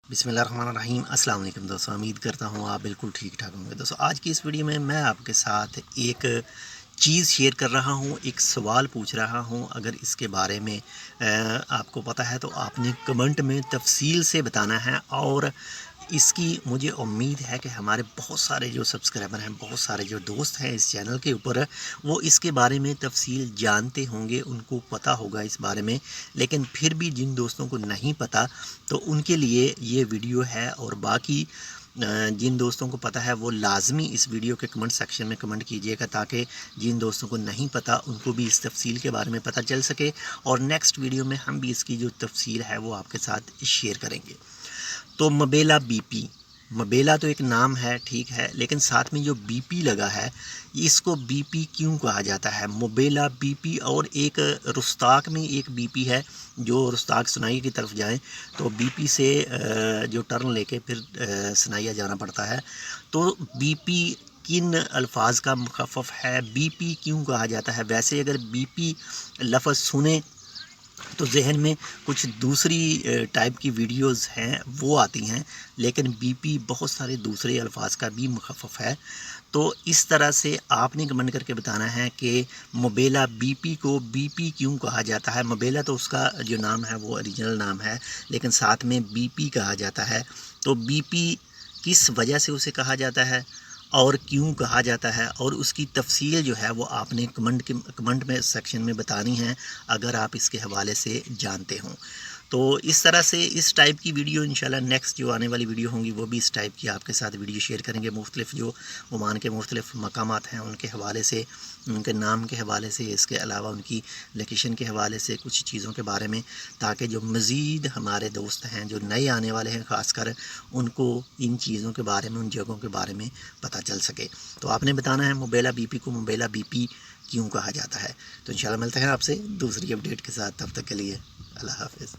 बिस्मिल्लाहिर्रहमानिर्रहीम। अस्सलाम वालेकुम दोस्तों, उम्मीद करता हूँ आप बिल्कुल ठीक ठाक होंगे। दोस्तों आज की इस वीडियो में मैं आपके साथ एक चीज़ शेयर कर रहा हूँ, एक सवाल पूछ रहा हूँ। अगर इसके बारे में आपको पता है तो आपने कमेंट में तफसील से बताना है। और इसकी मुझे उम्मीद है कि हमारे बहुत सारे जो सब्सक्राइबर हैं, बहुत सारे जो दोस्त हैं इस चैनल के ऊपर, वो इसके बारे में तफसील जानते होंगे, उनको पता होगा इस बारे में। लेकिन फिर भी जिन दोस्तों को नहीं पता तो उनके लिए ये वीडियो है। और बाकी जिन दोस्तों को पता है वो लाजमी इस वीडियो के कमेंट सेक्शन में कमेंट कीजिएगा, ताकि जिन दोस्तों को नहीं पता उनको भी इस तफसील के बारे में पता चल सके। और नेक्स्ट वीडियो में हम भी इसकी जो तफसील है वो आपके साथ शेयर करेंगे। तो मबेला तो एक नाम है, ठीक है, लेकिन साथ में जो बीपी लगा है, इसको बीपी क्यों कहा जाता है? मबेला बीपी। और एक रुस्ताक में एक बीपी है, जो रुस्ताक सनाई की तरफ जाएं तो बीपी से जो टर्न लेके फिर सनाइया जाना पड़ता है। तो बीपी किन अल्फाज का मुखफ़फ़ है? बीपी क्यों कहा जाता है? वैसे अगर बीपी लफ्ज़ सुने तो जहन में कुछ दूसरी टाइप की वीडियोस हैं वो आती हैं, लेकिन बीपी बहुत सारे दूसरे अल्फाज का भी मुखफ़फ़ है। तो इस तरह से आपने कमेंट करके बताना है कि मबेला बीपी को बीपी क्यों कहा जाता है। मबेला तो उसका जो नाम है वो ओरिजिनल नाम है, लेकिन साथ में बीपी कहा जाता है। तो बीपी किस वजह से उसे कहा जाता है और क्यों कहा जाता है, और उसकी तफसील जो है वो आपने कमेंट में सेक्शन में बतानी है, अगर आप इसके हवाले से जानते हों। तो इस तरह से इस टाइप की वीडियो इंशाल्लाह नेक्स्ट जो आने वाली वीडियो होंगी वो भी इस टाइप की आपके साथ वीडियो शेयर करेंगे। मुख्तलिफ़ जो ओमान के मुख्तलिफ़ मकामात हैं उनके हवाले से, उनके नाम के हवाले से, इसके अलावा उनकी लोकेशन के हवाले से कुछ चीज़ों के बारे में, ताकि जो मज़ीद हमारे दोस्त हैं जो नए आने वाले हैं ख़ासकर, उनको इन चीज़ों के बारे में, उन जगहों के बारे में पता चल सके। तो आपने बताना है मबेला बीपी को मबेला बीपी क्यों कहा जाता है। तो इंशाल्लाह मिलते हैं आपसे दूसरी अपडेट के साथ, तब तक के लिए अल्लाह हाफ़िज़।